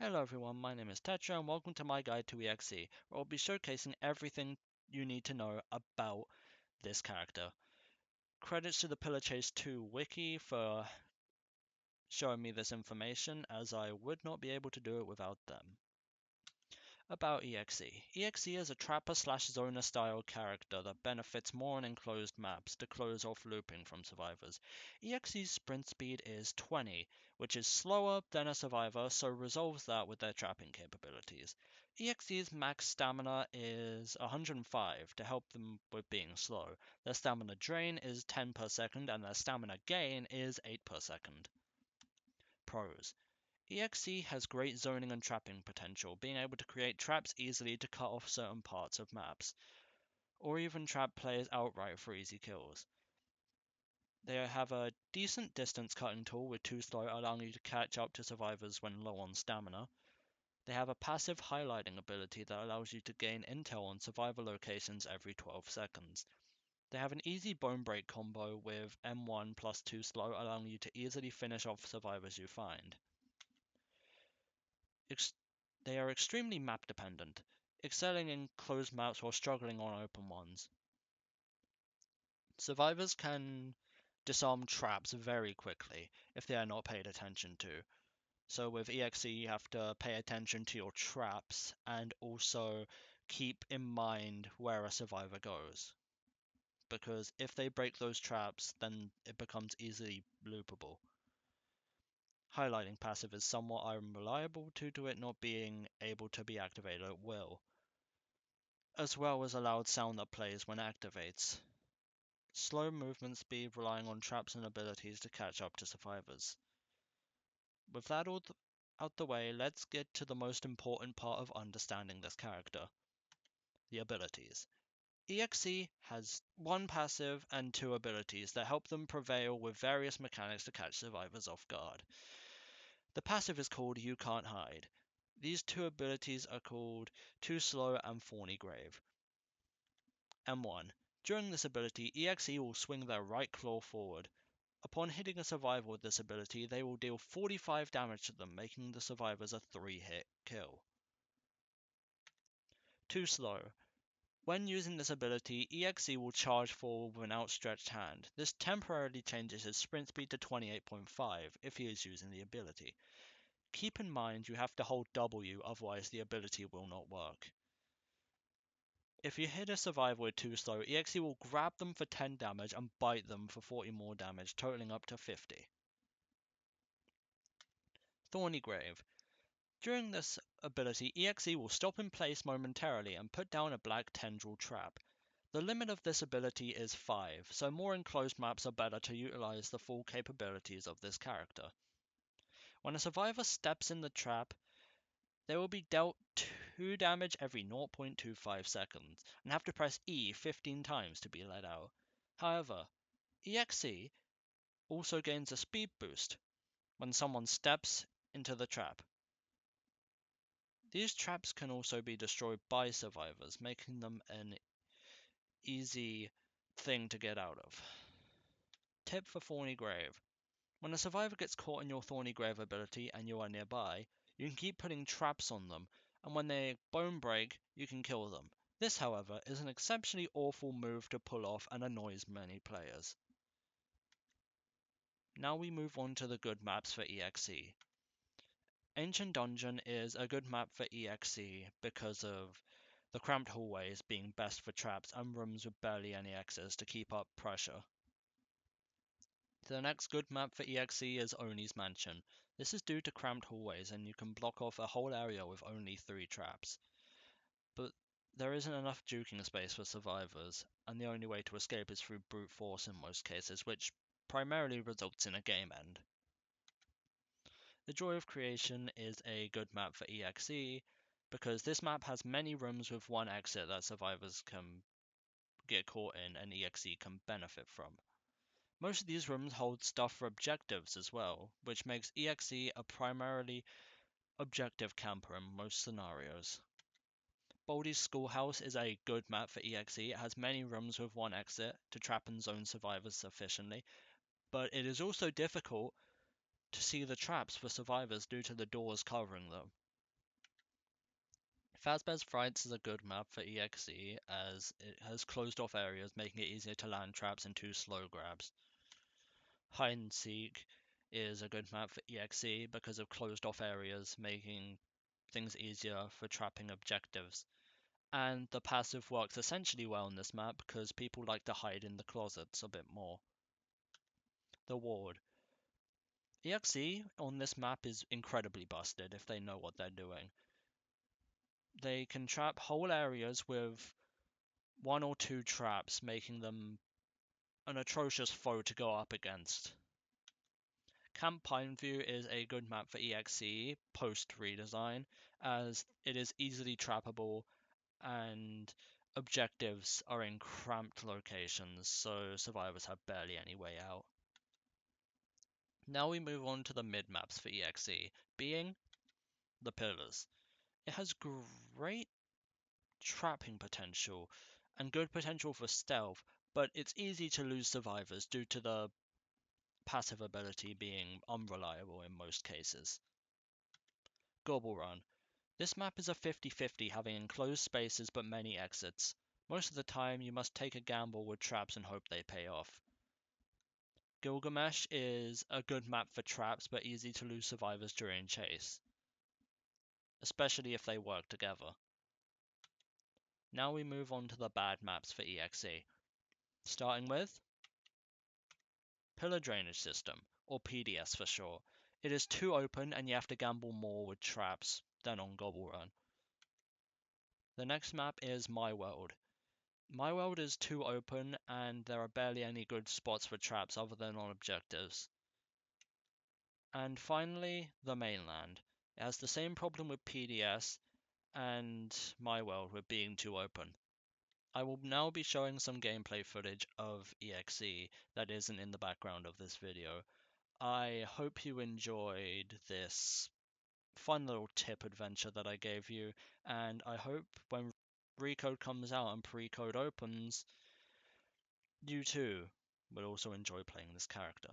Hello everyone, my name is Tetra and welcome to my guide to EXE, where I'll be showcasing everything you need to know about this character. Credits to the Pillar Chase 2 wiki for showing me this information, as I would not be able to do it without them. About EXE. EXE is a trapper/zoner style character that benefits more on enclosed maps to close off looping from survivors. EXE's sprint speed is 20, which is slower than a survivor, so resolves that with their trapping capabilities. EXE's max stamina is 105 to help them with being slow. Their stamina drain is 10 per second and their stamina gain is 8 per second. Pros. EXE has great zoning and trapping potential, being able to create traps easily to cut off certain parts of maps, or even trap players outright for easy kills. They have a decent distance cutting tool with 2 slow, allowing you to catch up to survivors when low on stamina. They have a passive highlighting ability that allows you to gain intel on survivor locations every 12 seconds. They have an easy bone break combo with M1 plus 2 slow, allowing you to easily finish off survivors you find. They are extremely map dependent, excelling in closed maps while struggling on open ones. Survivors can disarm traps very quickly if they are not paid attention to. So with EXE you have to pay attention to your traps and also keep in mind where a survivor goes. Because if they break those traps, then it becomes easily loopable. Highlighting passive is somewhat unreliable due to it not being able to be activated at will, as well as a loud sound that plays when activates. Slow movement speed relying on traps and abilities to catch up to survivors. With that all out the way, let's get to the most important part of understanding this character. The abilities. EXE has 1 passive and 2 abilities that help them prevail with various mechanics to catch survivors off guard. The passive is called You Can't Hide. These 2 abilities are called Too Slow and Thorny Grave. M1. During this ability, EXE will swing their right claw forward. Upon hitting a survivor with this ability, they will deal 45 damage to them, making the survivors a 3-hit kill. Too Slow. When using this ability, EXE will charge forward with an outstretched hand. This temporarily changes his sprint speed to 28.5 if he is using the ability. Keep in mind you have to hold W, otherwise the ability will not work. If you hit a survivor with Too Slow, EXE will grab them for 10 damage and bite them for 40 more damage, totaling up to 50. Thorny Grave. During this ability, EXE will stop in place momentarily and put down a black tendril trap. The limit of this ability is 5, so more enclosed maps are better to utilize the full capabilities of this character. When a survivor steps in the trap, they will be dealt 2 damage every 0.25 seconds and have to press E 15 times to be let out. However, EXE also gains a speed boost when someone steps into the trap. These traps can also be destroyed by survivors, making them an easy thing to get out of. Tip for Thorny Grave. When a survivor gets caught in your Thorny Grave ability and you are nearby, you can keep putting traps on them, and when they bone break, you can kill them. This, however, is an exceptionally awful move to pull off and annoys many players. Now we move on to the good maps for EXE. Ancient Dungeon is a good map for EXE because of the cramped hallways being best for traps and rooms with barely any exits to keep up pressure. The next good map for EXE is Oni's Mansion. This is due to cramped hallways and you can block off a whole area with only 3 traps. But there isn't enough juking space for survivors, and the only way to escape is through brute force in most cases, which primarily results in a game end. The Joy of Creation is a good map for EXE because this map has many rooms with 1 exit that survivors can get caught in and EXE can benefit from. Most of these rooms hold stuff for objectives as well, which makes EXE a primarily objective camper in most scenarios. Baldi's Schoolhouse is a good map for EXE. It has many rooms with 1 exit to trap and zone survivors sufficiently, but it is also difficult to see the traps for survivors due to the doors covering them. Fazbear's Frights is a good map for EXE as it has closed off areas, making it easier to land traps and 2 slow grabs. Hide and Seek is a good map for EXE because of closed off areas, making things easier for trapping objectives. And the passive works essentially well in this map because people like to hide in the closets a bit more. The Ward. EXE on this map is incredibly busted if they know what they're doing. They can trap whole areas with 1 or 2 traps, making them an atrocious foe to go up against. Camp Pineview is a good map for EXE post redesign, as it is easily trappable and objectives are in cramped locations, so survivors have barely any way out. Now we move on to the mid maps for EXE, being the Pillars. It has great trapping potential and good potential for stealth, but it's easy to lose survivors due to the passive ability being unreliable in most cases. Gobble Run. This map is a 50-50, having enclosed spaces but many exits. Most of the time you must take a gamble with traps and hope they pay off. Gilgamesh is a good map for traps but easy to lose survivors during chase, especially if they work together. Now we move on to the bad maps for EXE, starting with Pillar Drainage System, or PDS for short. It is too open and you have to gamble more with traps than on Gobble Run. The next map is My World. My World is too open and there are barely any good spots for traps other than on objectives. And finally, the Mainland. It has the same problem with PDS and My World with being too open. I will now be showing some gameplay footage of EXE that isn't in the background of this video. I hope you enjoyed this fun little tip adventure that I gave you, and I hope when Recode comes out and Precode opens, you too will also enjoy playing this character.